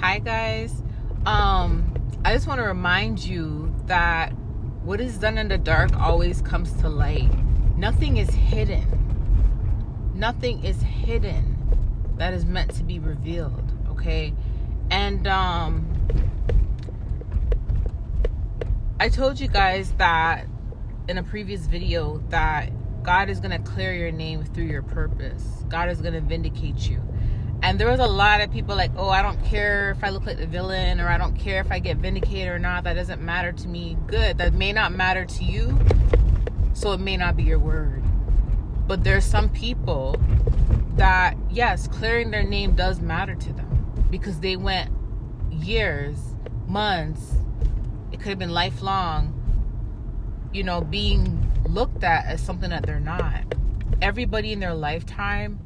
Hi guys. I just want to remind you that what is done in the dark always comes to light. Nothing is hidden. Nothing is hidden that is meant to be revealed, okay? And I told you guys that in a previous video that God is going to clear your name through your purpose. God is going to vindicate you. And there was a lot of people like, oh, I don't care if I look like the villain, or I don't care if I get vindicated or not. That doesn't matter to me. Good. That may not matter to you, so it may not be your word. But there's some people that, yes, clearing their name does matter to them because they went years, months, it could have been lifelong, being looked at as something that they're not. Everybody in their lifetime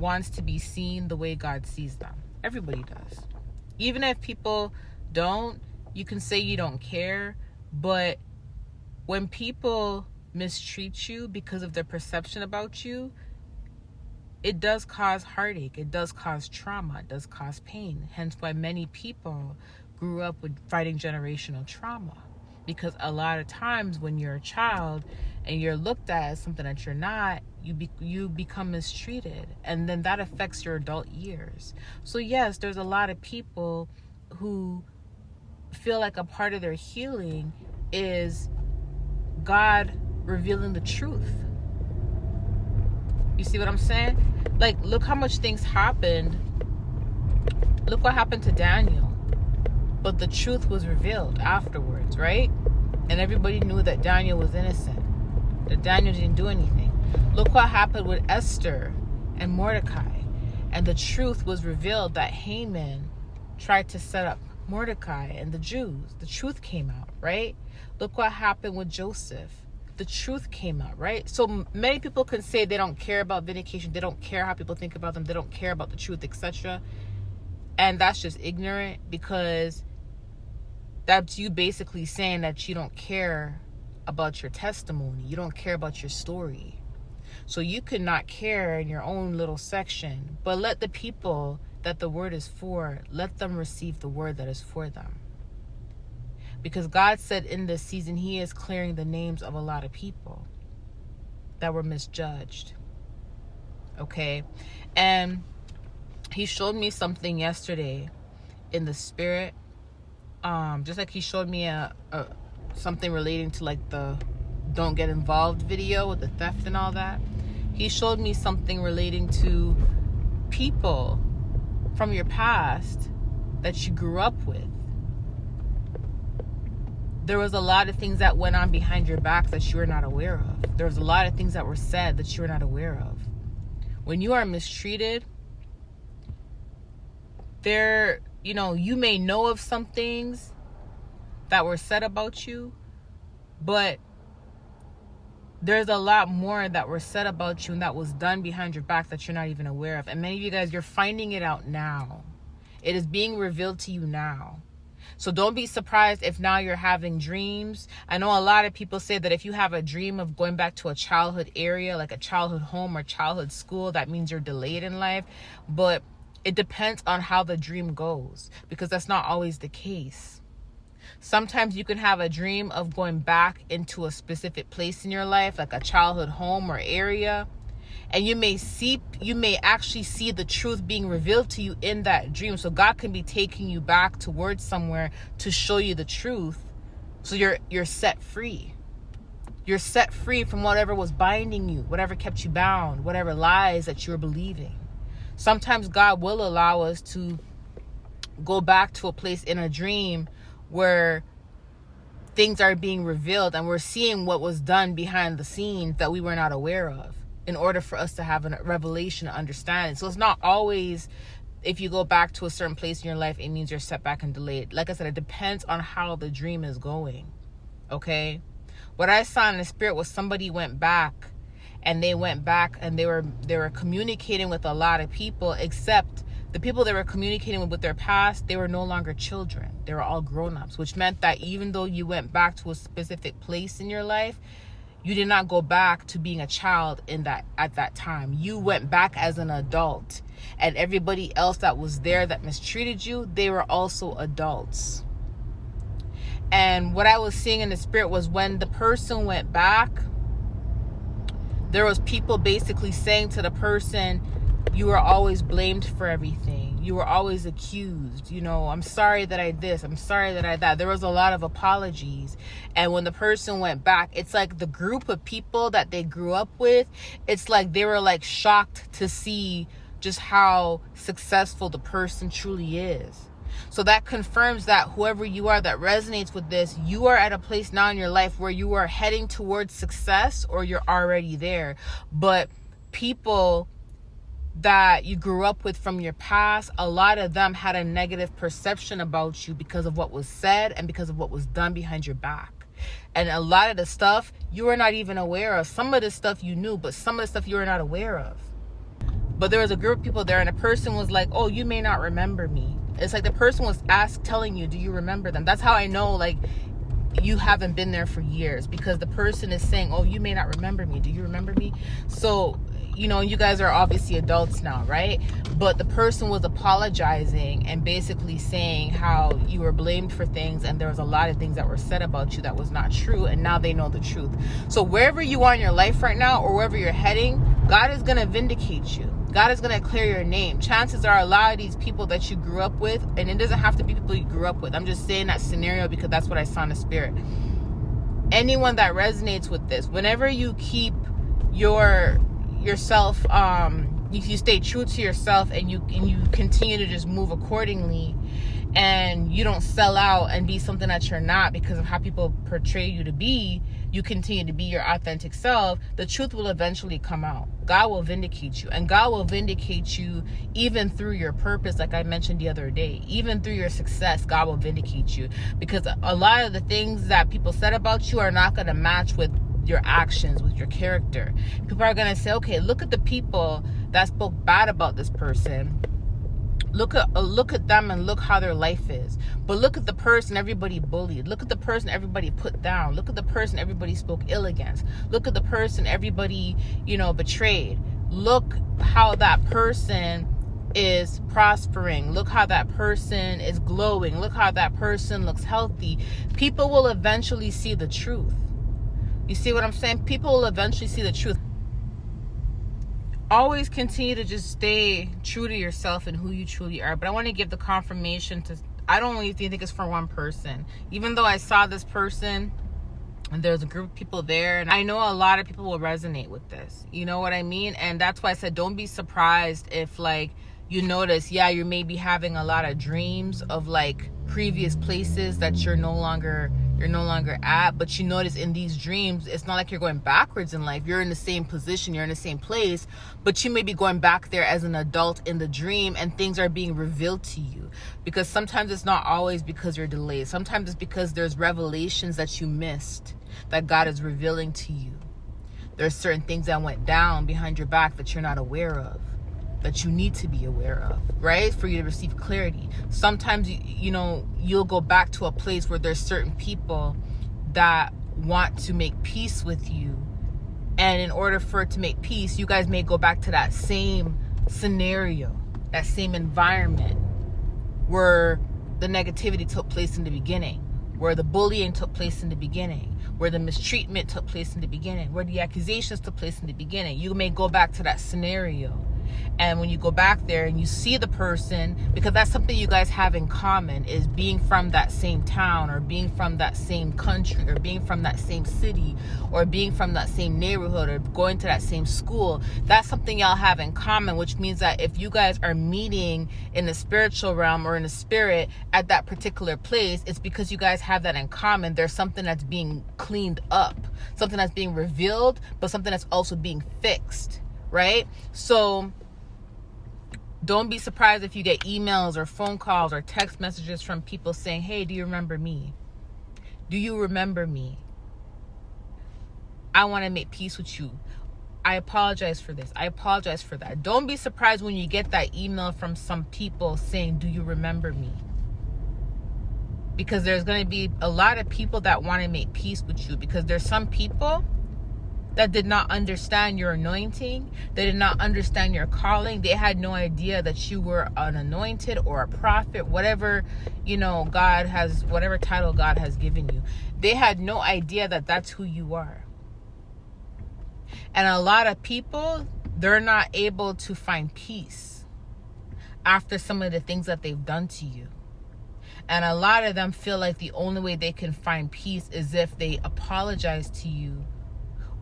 wants to be seen the way God sees them. Everybody does. Even if people don't, you can say you don't care, but when people mistreat you because of their perception about you, it does cause heartache, it does cause trauma, it does cause pain. Hence why many people grew up with fighting generational trauma. Because a lot of times when you're a child and you're looked at as something that you're not, you become mistreated, and then that affects your adult years. So yes, there's a lot of people who feel like a part of their healing is God revealing the truth. You see what I'm saying? Like, look how much things happened. Look what happened to Daniel. But the truth was revealed afterwards, right? And everybody knew that Daniel was innocent, that Daniel didn't do anything. Look what happened with Esther and Mordecai. And the truth was revealed that Haman tried to set up Mordecai and the Jews. The truth came out, right? Look what happened with Joseph. The truth came out, right? So many people can say they don't care about vindication. They don't care how people think about them. They don't care about the truth, etc. And that's just ignorant, because that's you basically saying that you don't care about your testimony. You don't care about your story. So you could not care in your own little section, but let the people that the word is for, let them receive the word that is for them. Because God said in this season, he is clearing the names of a lot of people that were misjudged. Okay? And he showed me something yesterday in the spirit. Just like he showed me something relating to like the don't get involved video with the theft and all that. He showed me something relating to people from your past that you grew up with. There was a lot of things that went on behind your back that you were not aware of. There was a lot of things that were said that you were not aware of. When you are mistreated, you may know of some things that were said about you, but there's a lot more that were said about you and that was done behind your back that you're not even aware of. And many of you guys, you're finding it out now. It is being revealed to you now. So don't be surprised if now you're having dreams. I know a lot of people say that if you have a dream of going back to a childhood area, like a childhood home or childhood school, that means you're delayed in life. But it depends on how the dream goes, because that's not always the case. Sometimes you can have a dream of going back into a specific place in your life, like a childhood home or area, and you may actually see the truth being revealed to you in that dream. So God can be taking you back towards somewhere to show you the truth, so you're set free. You're set free from whatever was binding you, whatever kept you bound, whatever lies that you were believing. Sometimes God will allow us to go back to a place in a dream where things are being revealed and we're seeing what was done behind the scenes that we were not aware of, in order for us to have a revelation and understanding. So it's not always, if you go back to a certain place in your life, it means you're set back and delayed. Like I said, it depends on how the dream is going. Okay? What I saw in the spirit was somebody went back, and they went back and they were communicating with a lot of people, except the people they were communicating with their past, they were no longer children. They were all grown-ups, which meant that even though you went back to a specific place in your life, You did not go back to being a child at that time. You went back as an adult. And everybody else that was there that mistreated you, they were also adults. And what I was seeing in the spirit was when the person went back, there was people basically saying to the person, you were always blamed for everything. You were always accused. You know, I'm sorry that I this. I'm sorry that I that. There was a lot of apologies. And when the person went back, it's like the group of people that they grew up with, it's like they were like shocked to see just how successful the person truly is. So that confirms that whoever you are that resonates with this, you are at a place now in your life where you are heading towards success, or you're already there. But people that you grew up with from your past, a lot of them had a negative perception about you because of what was said and because of what was done behind your back. And a lot of the stuff you were not even aware of. Some of the stuff you knew, but some of the stuff you were not aware of. But there was a group of people there, and a person was like, oh, you may not remember me. It's like the person was telling you, do you remember them? That's how I know, like, you haven't been there for years, because the person is saying, oh, you may not remember me. Do you remember me? So, you know, you guys are obviously adults now, right? But the person was apologizing and basically saying how you were blamed for things, and there was a lot of things that were said about you that was not true, and now they know the truth. So wherever you are in your life right now, or wherever you're heading, God is going to vindicate you. God is going to clear your name. Chances are a lot of these people that you grew up with, and it doesn't have to be people you grew up with. I'm just saying that scenario because that's what I saw in the spirit. Anyone that resonates with this, whenever you keep yourself, if you stay true to yourself and you continue to just move accordingly, and you don't sell out and be something that you're not because of how people portray you to be, you continue to be your authentic self, the truth will eventually come out. God will vindicate you, and God will vindicate you even through your purpose, like I mentioned the other day. Even through your success, God will vindicate you, because a lot of the things that people said about you are not going to match with your actions, with your character. People are going to say, okay, look at the people that spoke bad about this person. Look at them and look how their life is. But look at the person everybody bullied. Look at the person everybody put down. Look at the person everybody spoke ill against. Look at the person everybody, betrayed. Look how that person is prospering. Look how that person is glowing. Look how that person looks healthy. People will eventually see the truth. You see what I'm saying? People will eventually see the truth. Always continue to just stay true to yourself and who you truly are. But I want to give the confirmation to, I don't even think it's for one person. Even though I saw this person and there's a group of people there, and I know a lot of people will resonate with this. You know what I mean? And that's why I said, don't be surprised if, like, you notice, you may be having a lot of dreams of, like, previous places that you're no longer at, but you notice in these dreams, it's not like you're going backwards in life. You're in the same position, you're in the same place, but you may be going back there as an adult in the dream, and things are being revealed to you. Because sometimes it's not always because you're delayed. Sometimes it's because there's revelations that you missed that God is revealing to you. There's certain things that went down behind your back that you're not aware of, that you need to be aware of, right? For you to receive clarity. Sometimes, you'll go back to a place where there's certain people that want to make peace with you. And in order for it to make peace, you guys may go back to that same scenario, that same environment where the negativity took place in the beginning, where the bullying took place in the beginning, where the mistreatment took place in the beginning, where the accusations took place in the beginning. You may go back to that scenario. And when you go back there and you see the person, because that's something you guys have in common, is being from that same town, or being from that same country, or being from that same city, or being from that same neighborhood, or going to that same school. That's something y'all have in common, which means that if you guys are meeting in the spiritual realm or in the spirit at that particular place, it's because you guys have that in common. There's something that's being cleaned up, something that's being revealed, but something that's also being fixed, right? So don't be surprised if you get emails or phone calls or text messages from people saying, hey, do you remember me? Do you remember me? I want to make peace with you. I apologize for this. I apologize for that. Don't be surprised when you get that email from some people saying, do you remember me? Because there's going to be a lot of people that want to make peace with you. Because there's some people that did not understand your anointing. They did not understand your calling. They had no idea that you were an anointed or a prophet, whatever, God has, whatever title God has given you. They had no idea that that's who you are. And a lot of people, they're not able to find peace after some of the things that they've done to you. And a lot of them feel like the only way they can find peace is if they apologize to you,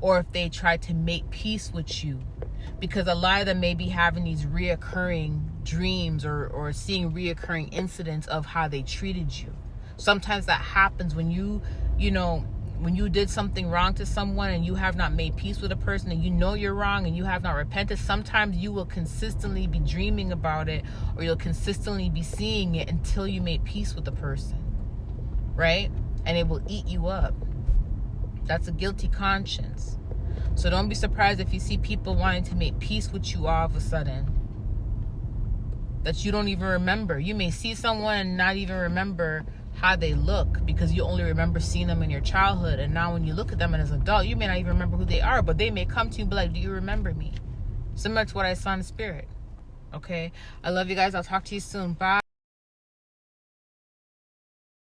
or if they try to make peace with you. Because a lot of them may be having these reoccurring dreams or seeing reoccurring incidents of how they treated you. Sometimes that happens when when you did something wrong to someone and you have not made peace with a person, and you know you're wrong and you have not repented. Sometimes you will consistently be dreaming about it, or you'll consistently be seeing it until you made peace with the person, right? And it will eat you up. That's a guilty conscience. So don't be surprised if you see people wanting to make peace with you all of a sudden, that you don't even remember. You may see someone and not even remember how they look, because you only remember seeing them in your childhood. And now when you look at them as an adult, you may not even remember who they are, but they may come to you and be like, do you remember me? Similar to what I saw in the spirit. Okay? I love you guys. I'll talk to you soon. Bye.